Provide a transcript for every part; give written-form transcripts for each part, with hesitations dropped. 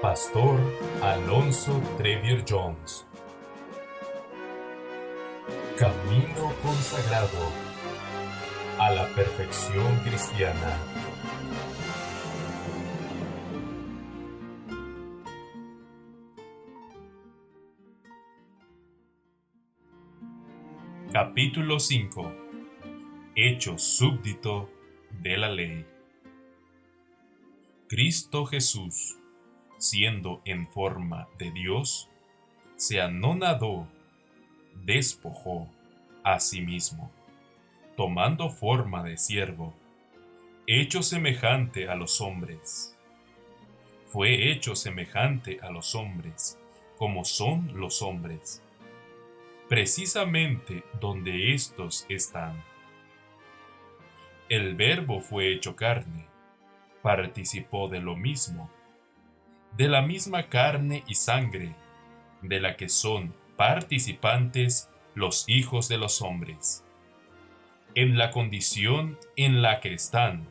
Pastor Alonso Trevier Jones. Camino consagrado a la perfección cristiana. Capítulo 5. Hecho súbdito de la ley. Cristo Jesús, siendo en forma de Dios, se anonadó, despojó a sí mismo, tomando forma de siervo, hecho semejante a los hombres. Fue hecho semejante a los hombres, como son los hombres, precisamente donde éstos están. El Verbo fue hecho carne, participó de lo mismo, de la misma carne y sangre, de la que son participantes los hijos de los hombres, en la condición en la que están,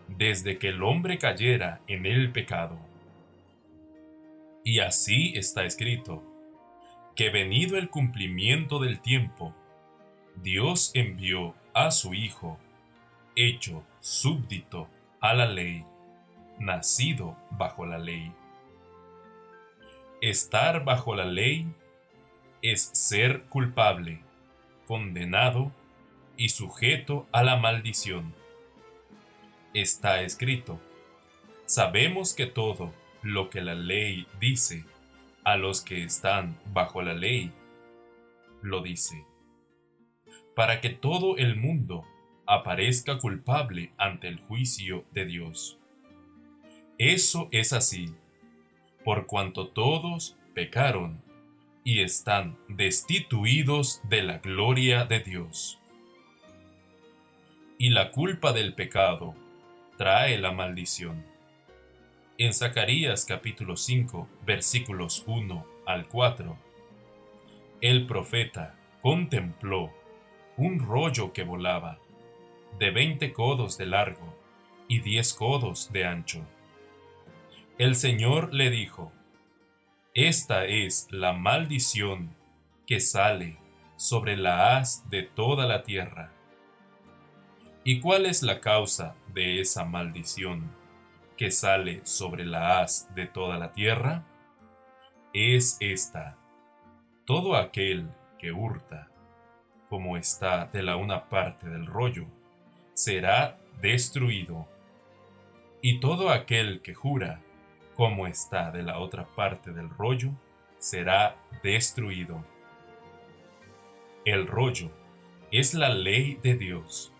desde que el hombre cayera en el pecado. Y así está escrito, que venido el cumplimiento del tiempo, Dios envió a su Hijo, hecho súbdito a la ley, nacido bajo la ley. Estar bajo la ley es ser culpable, condenado y sujeto a la maldición. Está escrito, sabemos que todo lo que la ley dice a los que están bajo la ley, lo dice, para que todo el mundo aparezca culpable ante el juicio de Dios. Eso es así, por cuanto todos pecaron y están destituidos de la gloria de Dios. Y la culpa del pecado trae la maldición. En Zacarías capítulo 5, versículos 1 al 4, el profeta contempló un rollo que volaba, de 20 codos de largo y 10 codos de ancho. El Señor le dijo, esta es la maldición que sale sobre la haz de toda la tierra. ¿Y cuál es la causa de esa maldición que sale sobre la haz de toda la tierra? Es esta: todo aquel que hurta, como está de la una parte del rollo, será destruido, y todo aquel que jura, como está de la otra parte del rollo, será destruido. El rollo es la ley de Dios.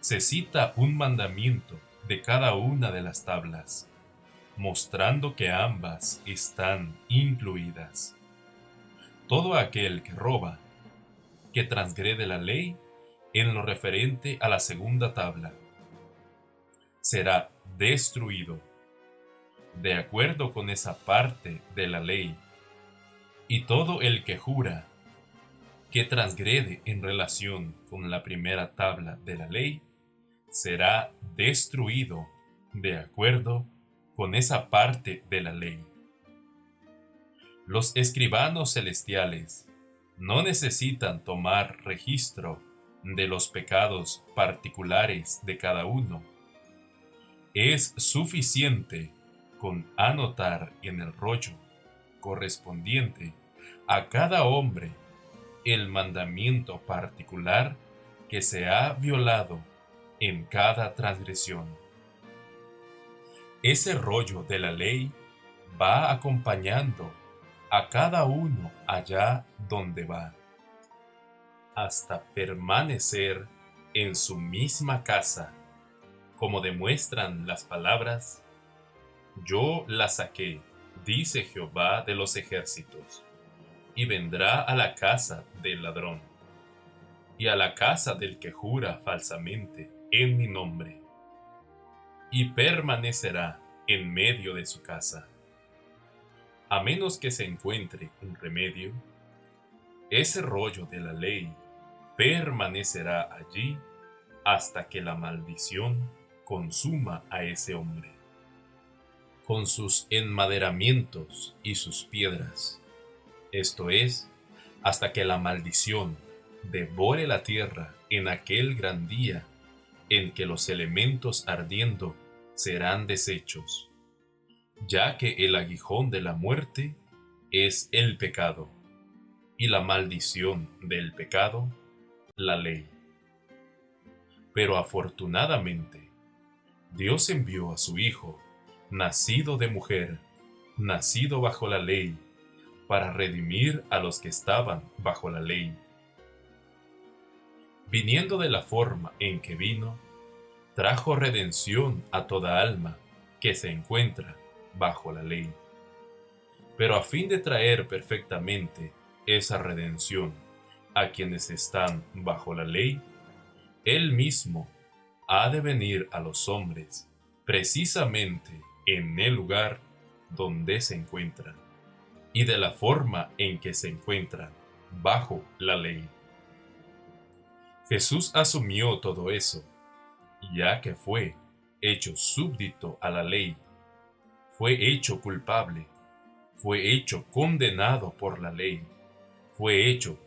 Se cita un mandamiento de cada una de las tablas, mostrando que ambas están incluidas. Todo aquel que roba, que transgrede la ley en lo referente a la segunda tabla, será destruido, de acuerdo con esa parte de la ley. Y todo el que jura, que transgrede en relación con la primera tabla de la ley, será destruido de acuerdo con esa parte de la ley. Los escribanos celestiales no necesitan tomar registro de los pecados particulares de cada uno. Es suficiente con anotar en el rollo correspondiente a cada hombre el mandamiento particular que se ha violado en cada transgresión. Ese rollo de la ley va acompañando a cada uno allá donde va, hasta permanecer en su misma casa, como demuestran las palabras: yo la saqué, dice Jehová de los ejércitos, y vendrá a la casa del ladrón, y a la casa del que jura falsamente en mi nombre, y permanecerá en medio de su casa. A menos que se encuentre un remedio, ese rollo de la ley permanecerá allí hasta que la maldición consuma a ese hombre. con sus enmaderamientos y sus piedras, esto es, hasta que la maldición devore la tierra en aquel gran día en que los elementos ardiendo serán deshechos, ya que el aguijón de la muerte es el pecado, y la maldición del pecado, la ley. Pero afortunadamente, Dios envió a su Hijo, nacido de mujer, nacido bajo la ley, para redimir a los que estaban bajo la ley. Viniendo de la forma en que vino, trajo redención a toda alma que se encuentra bajo la ley. Pero a fin de traer perfectamente esa redención a quienes están bajo la ley, Él mismo ha de venir a los hombres precisamente en el lugar donde se encuentran y de la forma en que se encuentran bajo la ley. Jesús asumió todo eso, ya que fue hecho súbdito a la ley, fue hecho culpable, fue hecho condenado por la ley, fue hecho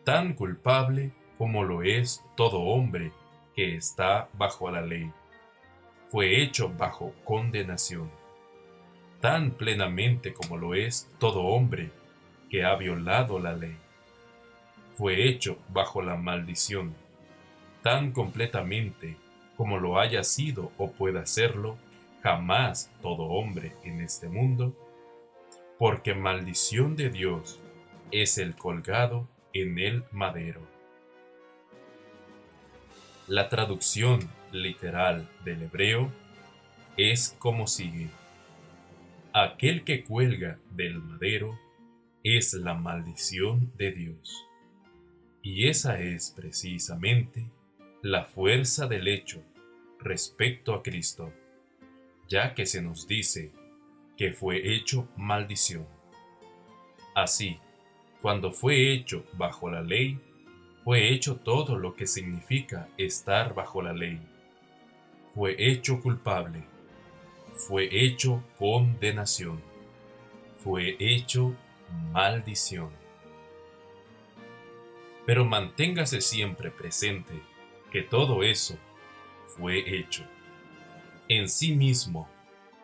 tan culpable como lo es todo hombre que está bajo la ley, fue hecho bajo condenación, tan plenamente como lo es todo hombre que ha violado la ley, fue hecho bajo la maldición, tan completamente como lo haya sido o pueda serlo jamás todo hombre en este mundo, porque maldición de Dios es el colgado en el madero. La traducción literal del hebreo es como sigue: aquel que cuelga del madero es la maldición de Dios. Y esa es precisamente la fuerza del hecho respecto a Cristo, ya que se nos dice que fue hecho maldición. Así, cuando fue hecho bajo la ley, fue hecho todo lo que significa estar bajo la ley. Fue hecho culpable, fue hecho condenación, fue hecho maldición. Pero manténgase siempre presente que todo eso fue hecho. En sí mismo,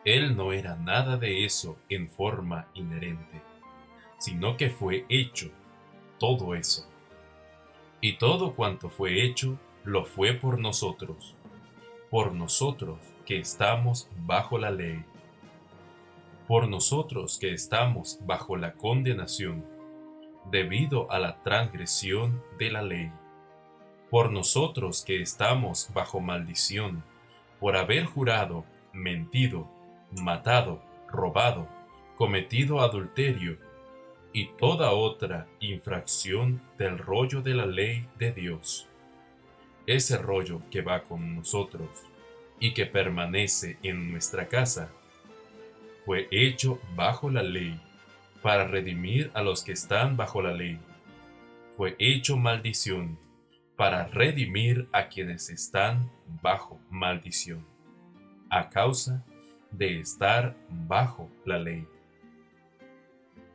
Él no era nada de eso en forma inherente, sino que fue hecho todo eso. Y todo cuanto fue hecho, lo fue por nosotros que estamos bajo la ley, por nosotros que estamos bajo la condenación, debido a la transgresión de la ley, por nosotros que estamos bajo maldición, por haber jurado, mentido, matado, robado, cometido adulterio y toda otra infracción del rollo de la ley de Dios. Ese rollo que va con nosotros y que permanece en nuestra casa, fue hecho bajo la ley para redimir a los que están bajo la ley. Fue hecho maldición para redimir a quienes están bajo maldición, a causa de estar bajo la ley.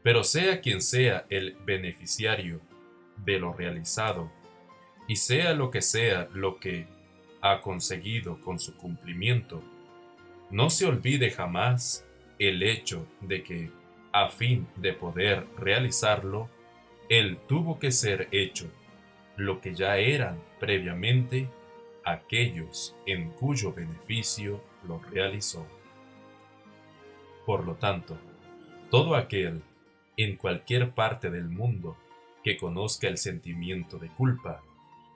Pero sea quien sea el beneficiario de lo realizado, y sea lo que ha conseguido con su cumplimiento, no se olvide jamás el hecho de que, a fin de poder realizarlo, Él tuvo que ser hecho lo que ya eran previamente aquellos en cuyo beneficio lo realizó. Por lo tanto, todo aquel en cualquier parte del mundo que conozca el sentimiento de culpa,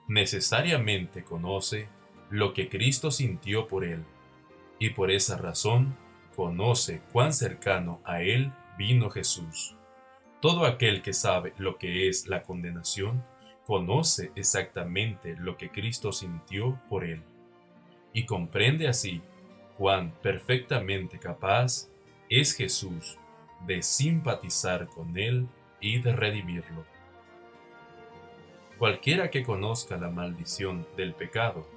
necesariamente conoce lo que Cristo sintió por él, y por esa razón conoce cuán cercano a él vino Jesús. Todo aquel que sabe lo que es la condenación, conoce exactamente lo que Cristo sintió por él, y comprende así cuán perfectamente capaz es Jesús de simpatizar con él y de redimirlo. Cualquiera que conozca la maldición del pecado,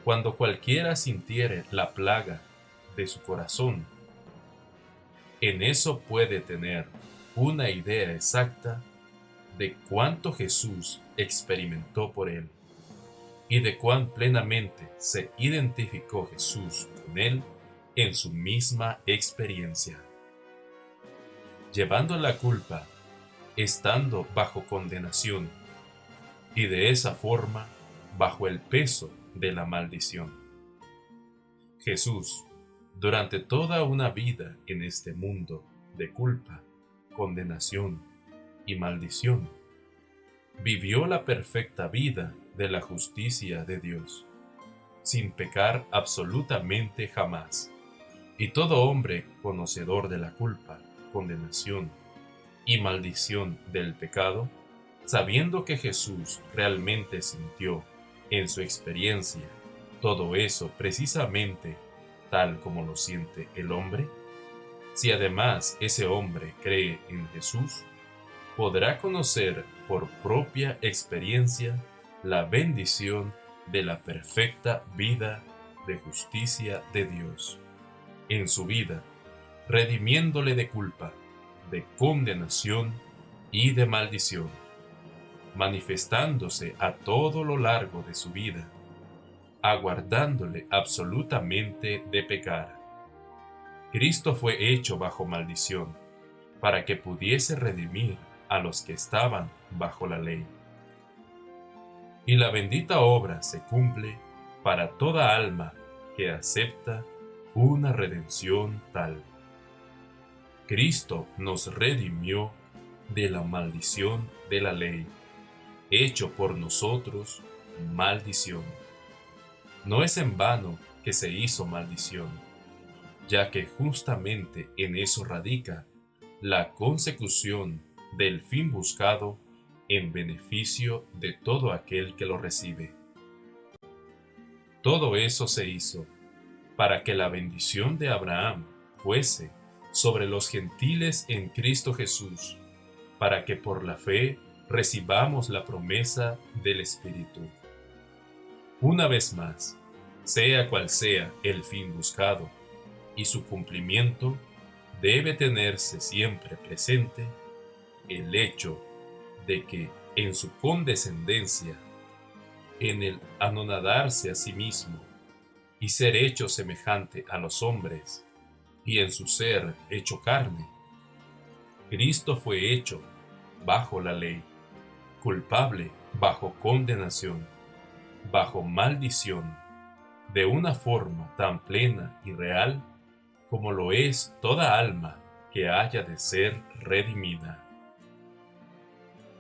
cuando cualquiera sintiere la plaga de su corazón, En eso puede tener una idea exacta de cuánto Jesús experimentó por él y de cuán plenamente se identificó Jesús con él en su misma experiencia, llevando la culpa, estando bajo condenación y de esa forma bajo el peso de la maldición. Jesús, durante toda una vida en este mundo de culpa, condenación y maldición, vivió la perfecta vida de la justicia de Dios, sin pecar absolutamente jamás. Y todo hombre conocedor de la culpa, condenación y maldición del pecado, sabiendo que Jesús realmente sintió en su experiencia todo eso precisamente tal como lo siente el hombre, si además ese hombre cree en Jesús, podrá conocer por propia experiencia la bendición de la perfecta vida de justicia de Dios en su vida, redimiéndole de culpa, de condenación y de maldición, manifestándose a todo lo largo de su vida, aguardándole absolutamente de pecar. Cristo fue hecho bajo maldición, para que pudiese redimir a los que estaban bajo la ley. Y la bendita obra se cumple para toda alma que acepta una redención tal. Cristo nos redimió de la maldición de la ley, hecho por nosotros maldición. No es en vano que se hizo maldición, ya que justamente en eso radica la consecución del fin buscado en beneficio de todo aquel que lo recibe. Todo eso se hizo para que la bendición de Abraham fuese sobre los gentiles en Cristo Jesús, para que por la fe recibamos la promesa del Espíritu. Una vez más, sea cual sea el fin buscado y su cumplimiento, debe tenerse siempre presente el hecho de que en su condescendencia, en el anonadarse a sí mismo y ser hecho semejante a los hombres, y en su ser hecho carne, Cristo fue hecho bajo la ley, culpable bajo condenación, bajo maldición, de una forma tan plena y real como lo es toda alma que haya de ser redimida.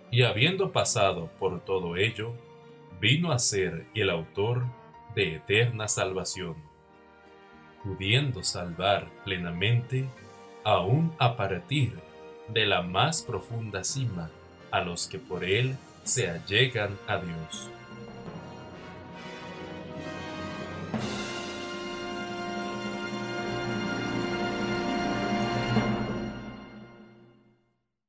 Y habiendo pasado por todo ello, vino a ser el autor de eterna salvación, pudiendo salvar plenamente aún a partir de la más profunda cima a los que por él se allegan a Dios.